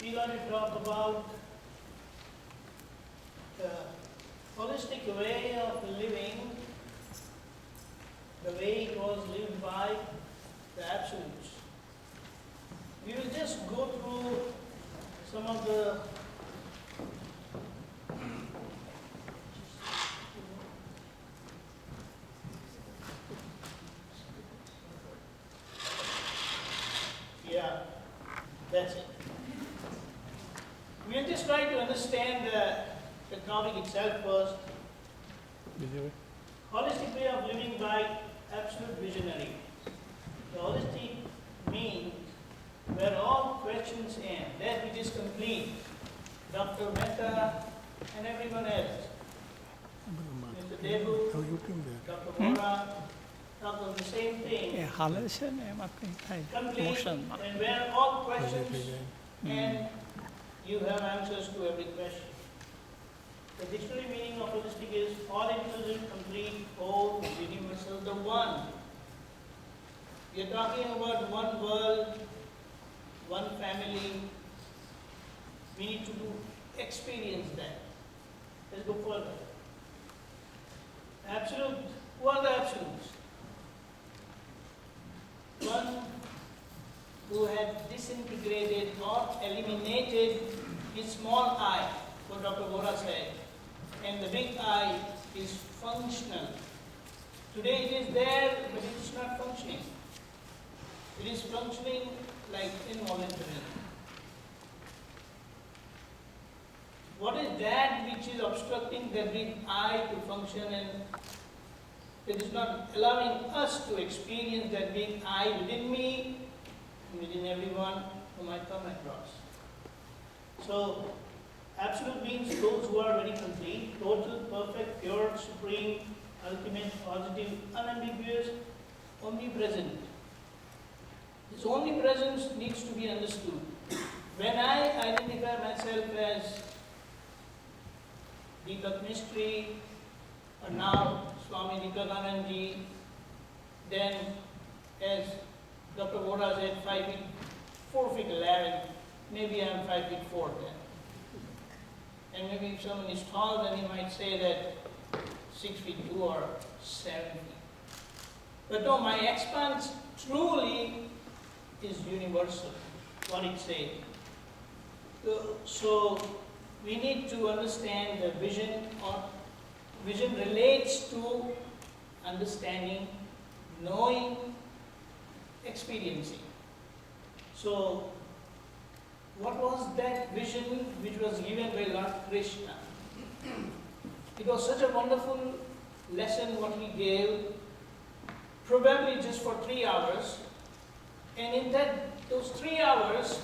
we're going to talk about the holistic way of living, the way it was lived by the absolutes. We will just go through some of the that's it. We'll just try to understand the topic itself first. Holistic way of living by absolute visionary. The holistic means where all questions end, that which is complete. Dr. Mehta and everyone else. Mr. Debu, Dr. Vora, talk of the same thing. Complete, and where all questions and you have answers to every question. The dictionary meaning of holistic is all-inclusive, complete, whole, universal, the one. We are talking about one world, one family. We need to experience that. Let's go further. Absolute, who are the absolutes? One who had disintegrated or eliminated his small I, what Dr. Vora said, and the big I is functional. Today it is there, but it is not functioning. It is functioning like involuntarily. What is that which is obstructing the big I to function, and it is not allowing us to experience that big I within me, within everyone whom I come across? So, absolute means those who are very complete, total, perfect, pure, supreme, ultimate, positive, unambiguous, omnipresent. This omnipresence needs to be understood. When I identify myself as Deepak Mistry, or now Swami Deepakanand ji, then as Dr. Vora said, 5 feet, 4 feet 11, maybe I am 5 feet 4 then. And maybe if someone is tall, then he might say that 6 feet 2 or 7 feet. But no, my expanse truly is universal, what it says. So we need to understand the vision, or vision relates to understanding, knowing, experiencing. So what was that vision which was given by Lord Krishna? It was such a wonderful lesson what he gave, probably just for 3 hours. And in those 3 hours,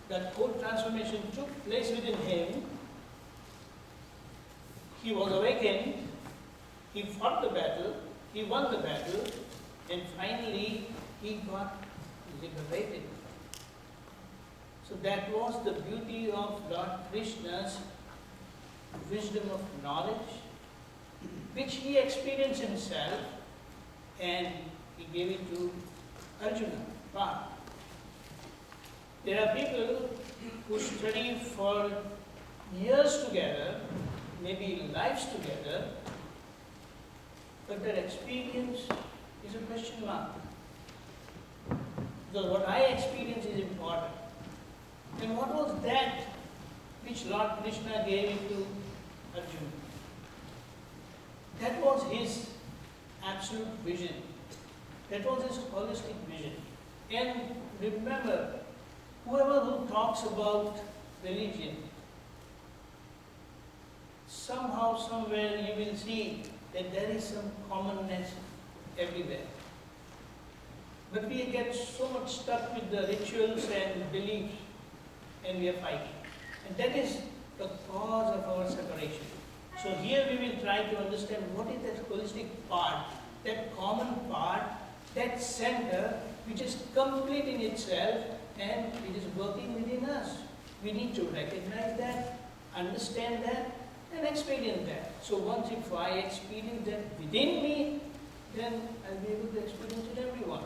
that whole transformation took place within him. He was awakened, he fought the battle, he won the battle, and finally he got liberated. So that was the beauty of Lord Krishna's wisdom of knowledge, which he experienced himself, and he gave it to Arjuna. Wow. There are people who study for years together, maybe lives together, but their experience is a question mark. Because what I experience is important. And what was that which Lord Krishna gave it to Arjuna? That was his absolute vision. That was his holistic vision. And remember, whoever who talks about religion, somehow, somewhere you will see that there is some commonness everywhere. But we get so much stuck with the rituals and beliefs, and we are fighting. And that is the cause of our separation. So here we will try to understand what is that holistic part, that common part, that center which is complete in itself and it is working within us. We need to recognize that, understand that, and experience that. So once if I experience that within me, then I'll be able to experience it everyone.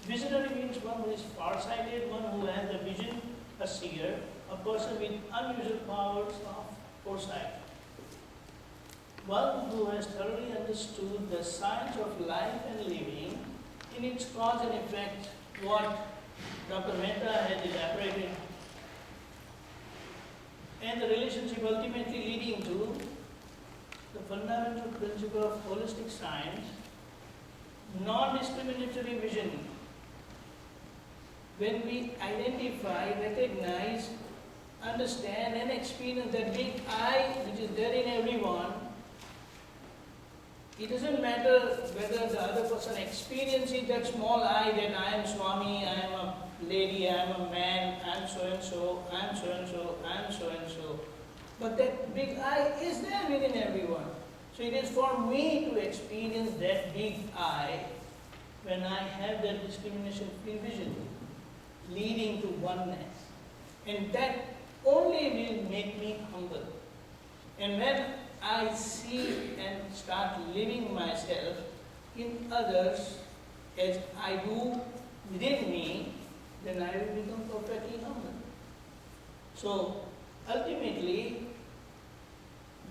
Visionary means one who is far-sighted, one who a seer, a person with unusual powers of foresight, one who has thoroughly understood the science of life and living in its cause and effect, what Dr. Mehta has elaborated, and the relationship ultimately leading to the fundamental principle of holistic science, non-discriminatory vision. When we identify, recognize, understand and experience that big I which is there in everyone, it doesn't matter whether the other person experiences that small I, that I am Swami, I am a lady, I am a man, I am so and so, I am so and so, I am so and so. But that big I is there within everyone. So it is for me to experience that big I when I have that discrimination-free vision, leading to oneness. And that only will make me humble. And when I see and start living myself in others as I do within me, then I will become perfectly humble. So ultimately,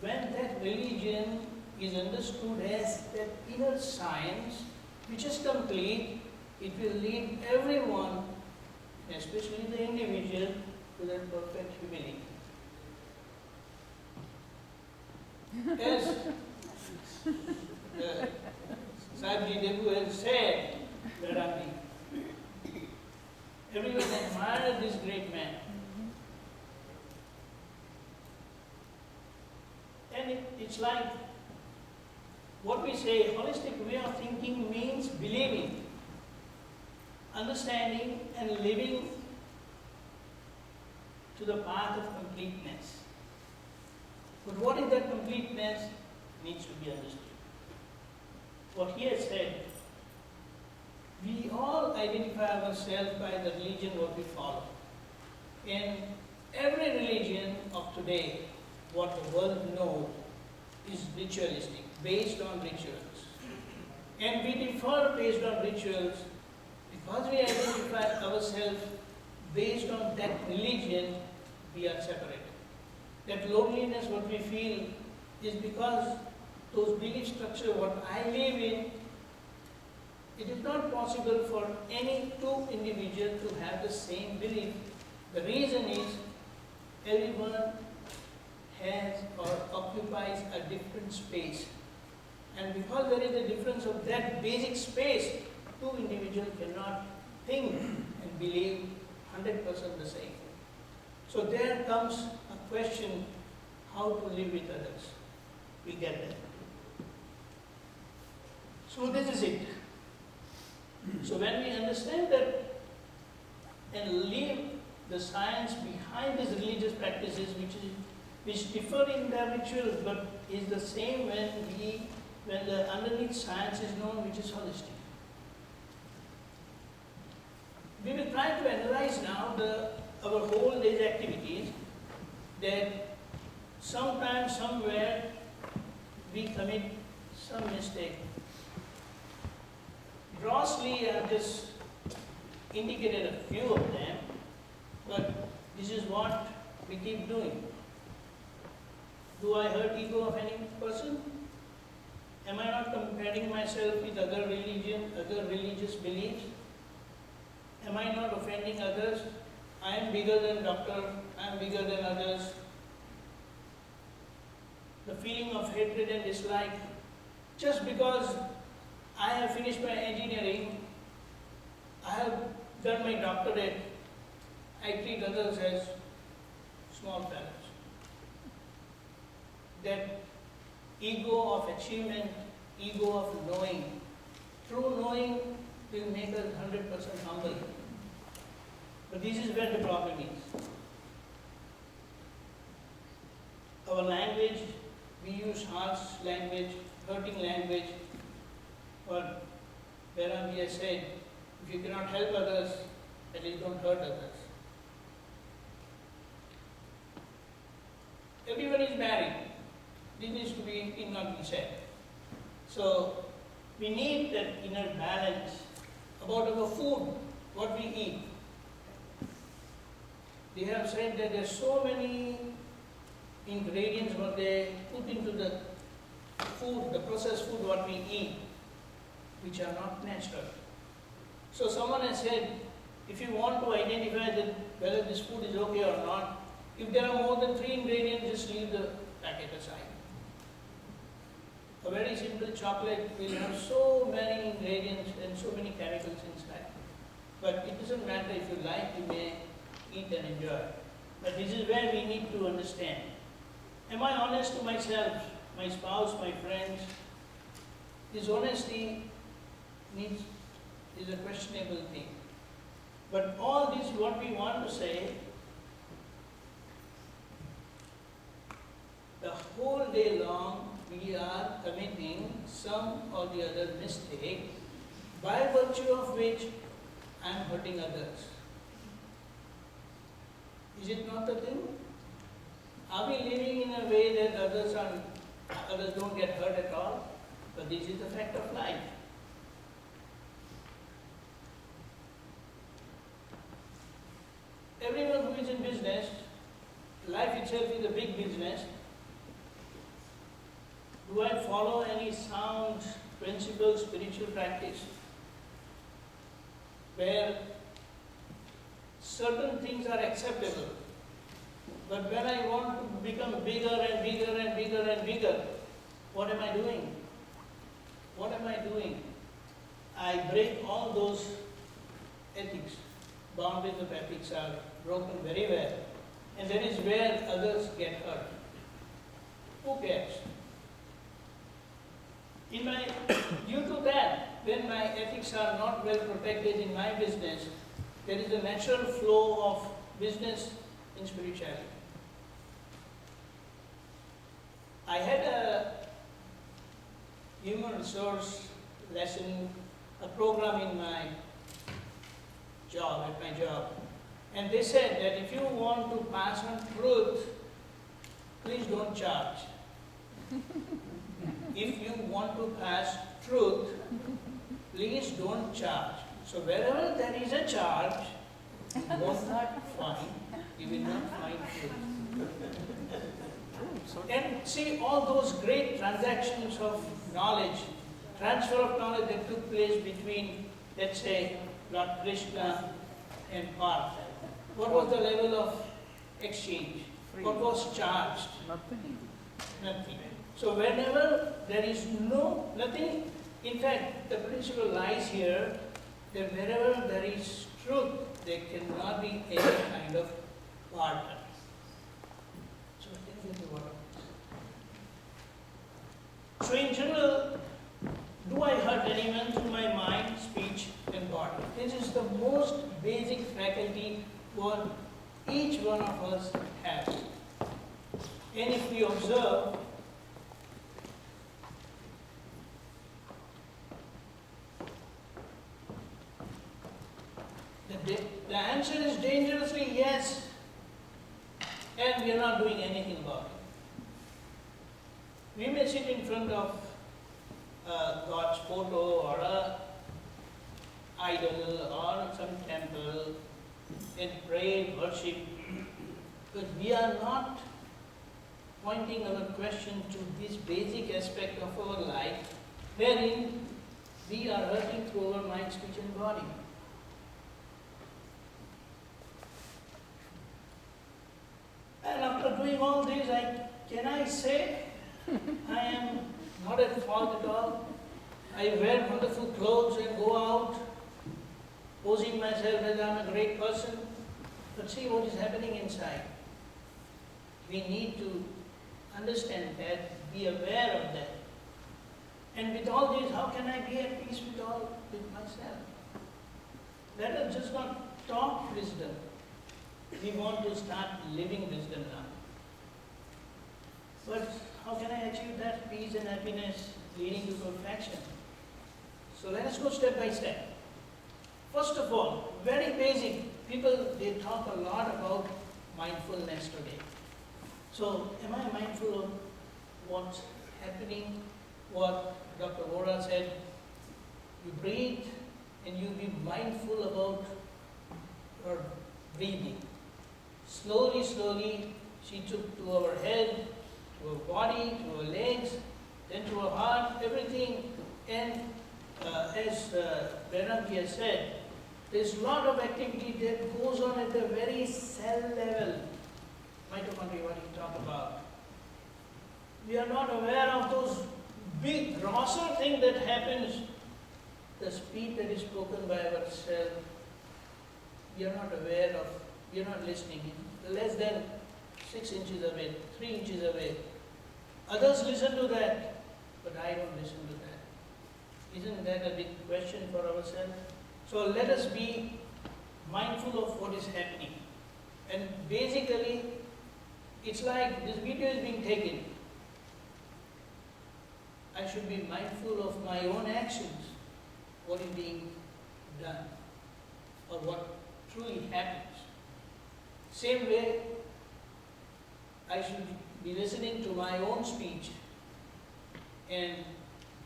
when that religion is understood as that inner science, which is complete, it will lead everyone, especially the individual, to that perfect humility. As Sahibji Debu has said, Vedanta, everyone admired this great man. And it's like what we say, holistic way of thinking means believing, understanding and living to the path of completeness. But what is that completeness needs to be understood. What he has said, we all identify ourselves by the religion what we follow. In every religion of today, what the world knows is ritualistic, based on rituals. And we differ based on rituals because we identify ourselves based on that religion, we are separated. That loneliness what we feel is because those belief structure what I live in, it is not possible for any two individuals to have the same belief. The reason is everyone has or occupies a different space. And because there is a difference of that basic space, two individuals cannot think and believe 100% the same. So there comes a question how to live with others. We get that. So this is it. So when we understand that and leave the science behind these religious practices which differ in their rituals but is the same when the underneath science is known, which is holistic. We will try to analyze now our whole day's activities, that sometime, somewhere, we commit some mistake. Grossly, I have just indicated a few of them, but this is what we keep doing. Do I hurt ego of any person? Am I not comparing myself with other religion, other religious beliefs? Am I not offending others? I am bigger than doctor, I am bigger than others. The feeling of hatred and dislike, just because I have finished my engineering, I have done my doctorate, I treat others as small fellows. That ego of achievement, ego of knowing, true knowing will make us 100% humble. But this is where the problem is. Our language, we use harsh language, hurting language, but Behram has said, if you cannot help others, at least don't hurt others. Everyone is married. This needs to be, it not be said. So, we need that inner balance about our food, what we eat. They have said that there are so many ingredients what they put into the food, the processed food what we eat, which are not natural. So someone has said, if you want to identify that whether this food is okay or not, if there are more than 3 ingredients, just leave the packet aside. A very simple chocolate will have so many ingredients and so many chemicals inside. But it doesn't matter if you like, you may eat and enjoy. But this is where we need to understand. Am I honest to myself, my spouse, my friends? This honesty is a questionable thing. But all this, what we want to say, the whole day long we are committing some or the other mistake by virtue of which I am hurting others. Is it not the thing? Are we living in a way that others don't get hurt at all? But this is the fact of life. Everyone who is in business, life itself is a big business. Do I follow any sound principle, spiritual practice where certain things are acceptable? But when I want to become bigger and bigger and bigger and bigger, what am I doing? What am I doing? I break all those ethics. Boundaries of ethics are broken very well. And that is where others get hurt. Who cares? Due to that, when my ethics are not well protected in my business, there is a natural flow of business in spirituality. I had a human resource lesson, a program in my job, and they said that if you want to pass on truth, please don't charge. If you want to pass truth, please don't charge. So wherever there is a charge, you will not find truth. And see all those great transactions of knowledge, transfer of knowledge that took place between, let's say, Lord Krishna and Parth. What was the level of exchange? What was charged? Nothing. So whenever there is nothing, in fact, the principle lies here that wherever there is truth, there cannot be any kind of barter. So let me get the water. So in general, do I hurt anyone through my mind, speech, and body? This is the most basic faculty what each one of us has. And if we observe, the answer is dangerously yes, and we are not doing anything about it. We may sit in front of God's photo or a idol or some temple and pray, worship, but we are not pointing our question to this basic aspect of our life, wherein we are hurting through our mind, speech, and body. And after doing all this, can I say I am not at fault at all? I wear wonderful clothes and go out, posing myself as I am a great person. But see what is happening inside. We need to understand that, be aware of that. And with all this, how can I be at peace with myself? Let us just not talk wisdom. We want to start living wisdom now. But how can I achieve that peace and happiness leading to perfection? So let us go step by step. First of all, very basic, people, they talk a lot about mindfulness today. So am I mindful of what's happening? What Dr. Vora said, you breathe and you be mindful about your breathing. Slowly, slowly, she took to her head, to her body, to her legs, then to her heart, everything. And as Bernanke has said, there's a lot of activity that goes on at the very cell level. Mitochondria, what he talked about. We are not aware of those big, grosser thing that happens, the speed that is spoken by our cell. We are not aware of, we are not listening. Less than 6 inches away, 3 inches away. Others listen to that, but I don't listen to that. Isn't that a big question for ourselves? So let us be mindful of what is happening. And basically, it's like this video is being taken. I should be mindful of my own actions, what is being done, or what truly happens. Same way, I should be listening to my own speech, and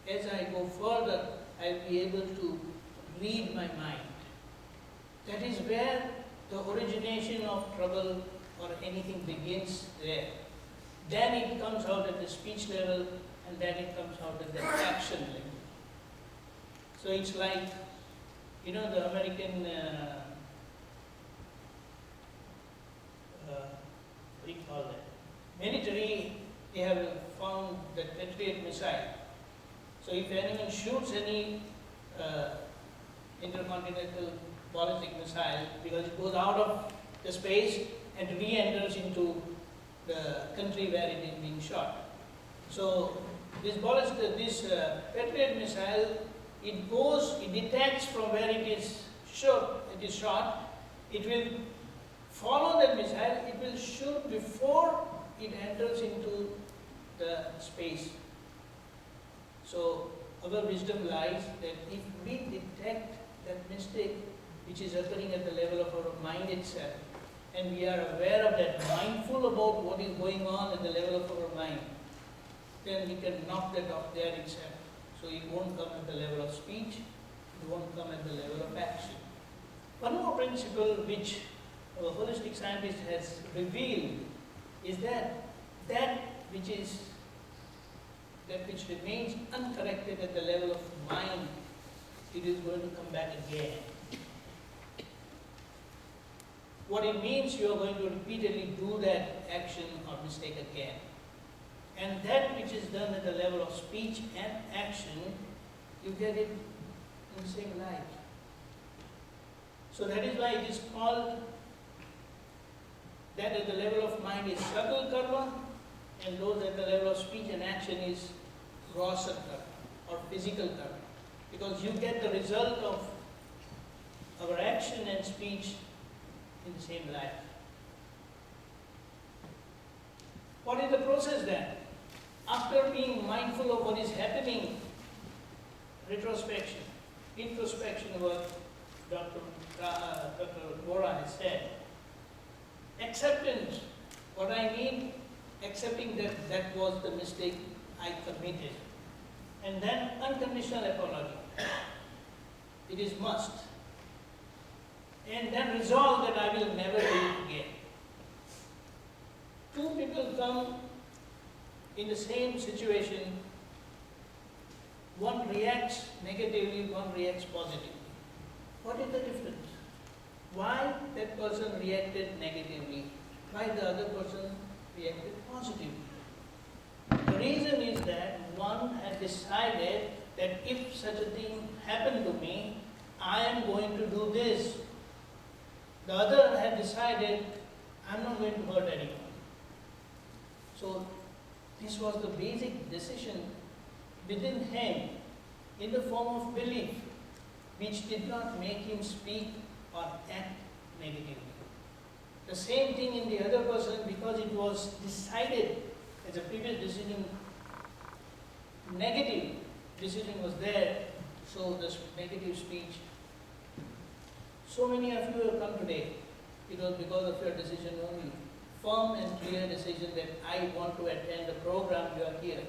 as I go further, I'll be able to read my mind. That is where the origination of trouble or anything begins there. Then it comes out at the speech level, and then it comes out at the action level. So it's like, you know, the American, what do you call that? Military, they have found the Patriot missile. So if anyone shoots any intercontinental ballistic missile, because it goes out of the space and re-enters into the country where it is being shot. So this Patriot missile, it detects from where it is shot, it will follow that missile, it will shoot before it enters into the space. So our wisdom lies that if we detect that mistake which is occurring at the level of our mind itself, and we are aware of that, mindful about what is going on at the level of our mind, then we can knock that off there itself. So it won't come at the level of speech, it won't come at the level of action. One more principle which a holistic scientist has revealed is that which remains uncorrected at the level of mind, it is going to come back again. What it means, you are going to repeatedly do that action or mistake again. And that which is done at the level of speech and action, you get it in the same light. So that is why it is called that at the level of mind is subtle karma, and those at the level of speech and action is grosser karma or physical karma. Because you get the result of our action and speech in the same life. What is the process then? After being mindful of what is happening, retrospection, introspection, what Dr. Vohra has said, acceptance, what I mean, accepting that that was the mistake I committed. And then unconditional apology. It is must. And then resolve that I will never do it again. Two people come in the same situation, one reacts negatively, one reacts positively. What is the difference? Why that person reacted negatively? Why the other person reacted positively? The reason is that one had decided that if such a thing happened to me, I am going to do this. The other had decided, I'm not going to hurt anyone. So this was the basic decision within him in the form of belief, which did not make him speak or act negatively. The same thing in the other person, because it was decided as a previous decision, negative decision was there, so this negative speech. So many of you have come today, it was because of your decision only. Firm and clear decision that I want to attend the program, you are here.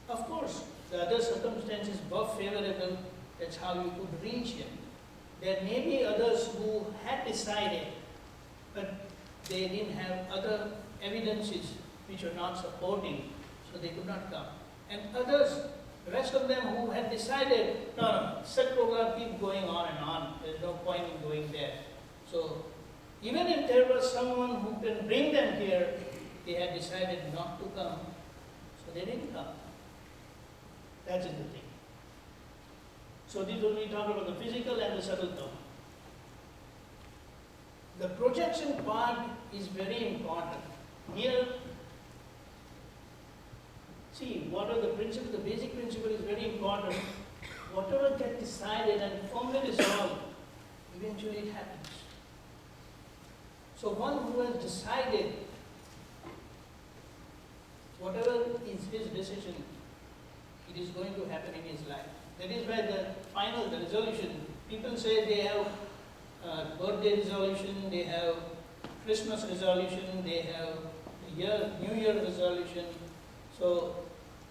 Of course, the other circumstances were favorable, that's how you could reach him. There may be others who had decided, but they didn't have other evidences which were not supporting, so they could not come. And others, the rest of them who had decided, no, such program keep going on, there's no point in going there. So even if there was someone who can bring them here, they had decided not to come, so they didn't come. That's the thing. So this was we talk about the physical and the subtle term. The projection part is very important. Here, see, what are the principles? The basic principle is very important. Whatever gets decided and firmly resolved, eventually it happens. So one who has decided whatever is his decision, it is going to happen in his life. That is why the resolution, people say they have birthday resolution, they have Christmas resolution, they have New Year resolution. So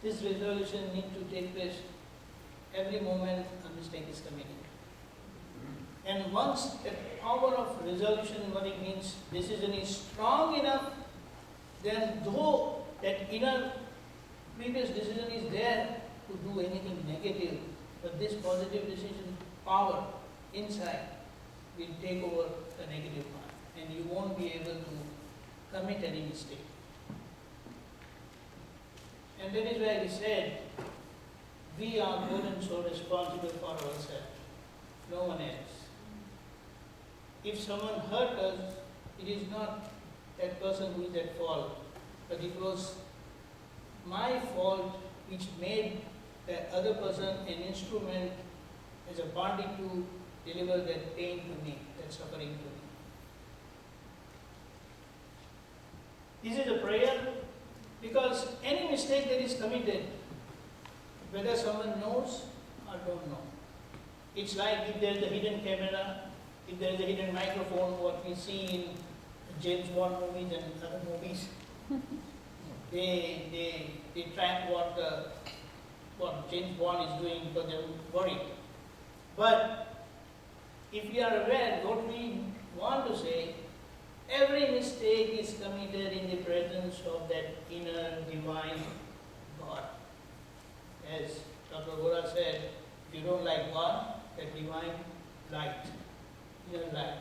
this resolution needs to take place every moment a mistake is committed. And once the power of resolution, what it means, decision is strong enough, then though that inner previous decision is there to do anything negative, but this positive decision power inside will take over the negative part, and you won't be able to commit any mistake. And that is why we said, we are good and so responsible for ourselves, no one else. If someone hurt us, it is not that person who is at fault, but it was my fault which made the other person an instrument as a party to deliver that pain to me, that suffering to me. This is a prayer because any mistake that is committed, whether someone knows or don't know, it's like if there is a hidden camera, if there is a hidden microphone, what we see in James Bond movies and other movies, they track what James Bond is doing because they're worried. But if we are aware, what we want to say, every mistake is committed in the presence of that inner divine God. As Dr. Gora said, if you don't like God, that divine light, inner light.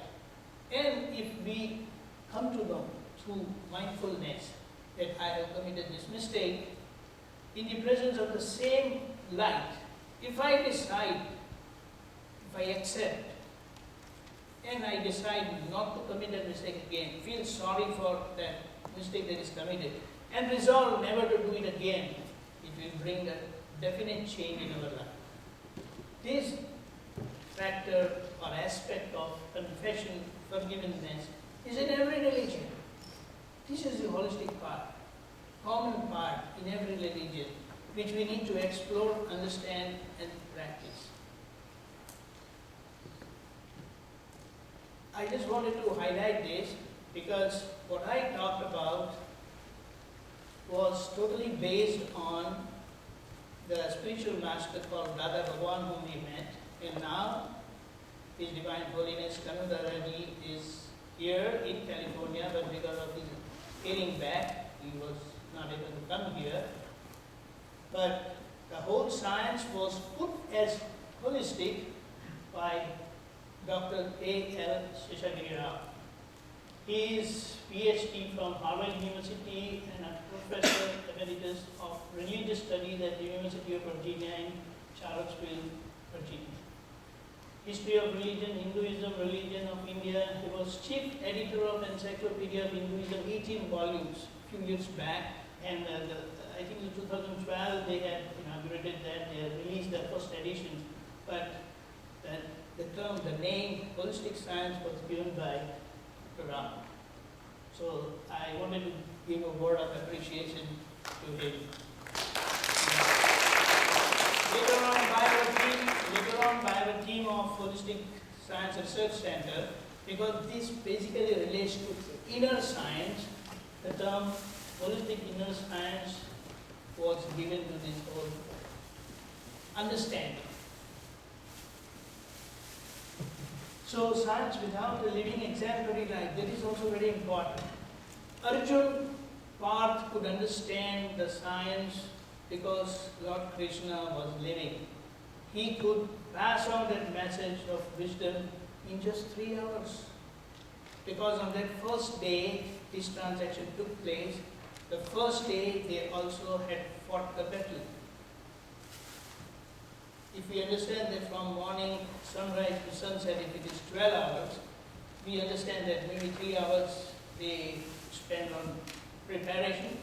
And if we come to know through mindfulness that I have committed this mistake, in the presence of the same light, if I decide, if I accept, and I decide not to commit that mistake again, feel sorry for that mistake that is committed, and resolve never to do it again, it will bring a definite change in our life. This factor or aspect of confession, forgiveness, is in every religion. This is the holistic part, common part in every religion, which we need to explore, understand, and practice. I just wanted to highlight this because what I talked about was totally based on the spiritual master called Dada Bhagwan whom we met, and now His Divine Holiness Kanudaraji is here in California, but because of his healing back, he was not able to come here. But the whole science was put as holistic by Dr. A.L. Seshagiri Rao. He is PhD from Harvard University and a professor emeritus of religious studies at the University of Virginia in Charlottesville, Virginia. History of Religion, Hinduism, Religion of India. He was chief editor of Encyclopedia of Hinduism, 18 volumes, a few years back. And I think in 2012 they had inaugurated that, they had released the first edition. But the term, the name, holistic science was given by Dr. Ram. So I wanted to give a word of appreciation to him. Later on by the team of Holistic Science Research Center, because this basically relates to inner science, the term holistic inner science was given to this whole understanding. So science without a living exemplary life, that is also very important. Arjun Parth could understand the science because Lord Krishna was living. He could pass on that message of wisdom in just 3 hours. Because on that first day this transaction took place, the first day they also had fought the battle. If we understand that from morning sunrise to sunset, if it is 12 hours, we understand that maybe 3 hours they spent on preparation,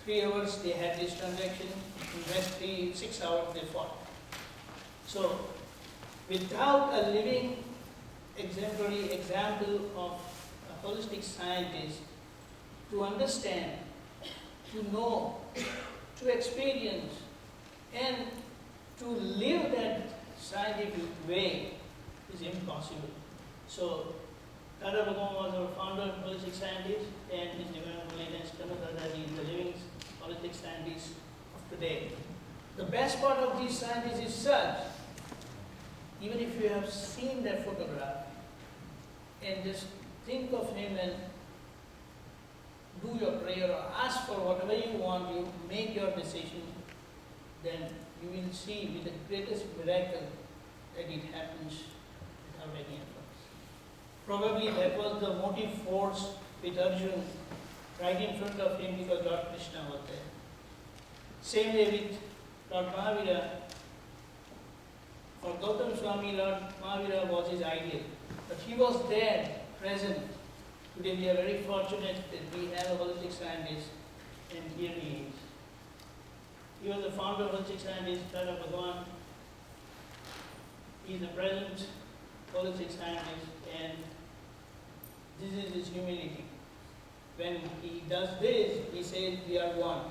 3 hours they had this transaction, in rest 6 hours they fought. So, without a living exemplary example of a holistic scientist to understand, to know, to experience, and to live that scientific way is impossible. So, Dada Bhagwan was our founder, holistic scientist, and His Divine Holiness Kanu Dadaji is the living holistic scientist of today. The best part of these scientists is such, even if you have seen their photograph, and just think of him and do your prayer or ask for whatever you want, you make your decision, then you will see with the greatest miracle that it happens without any effort. Probably that was the motive force with Arjun right in front of him because Lord Krishna was there. Same way with Lord Mahavira. For Gautam Swami, Lord Mahavira was his ideal. But he was there, present. Today we are very fortunate that we have a holistic scientist, and here he is. He was the founder of holistic scientist, Dada Bhagwan. He is the present holistic scientist, and this is his humility. When he does this, he says we are one.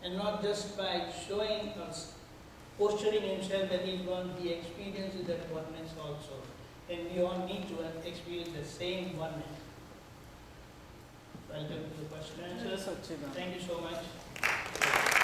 And not just by showing us, posturing himself that he is one, he experiences that oneness also. And we all need to experience the same oneness. Welcome to the question and answer. Thank you so much.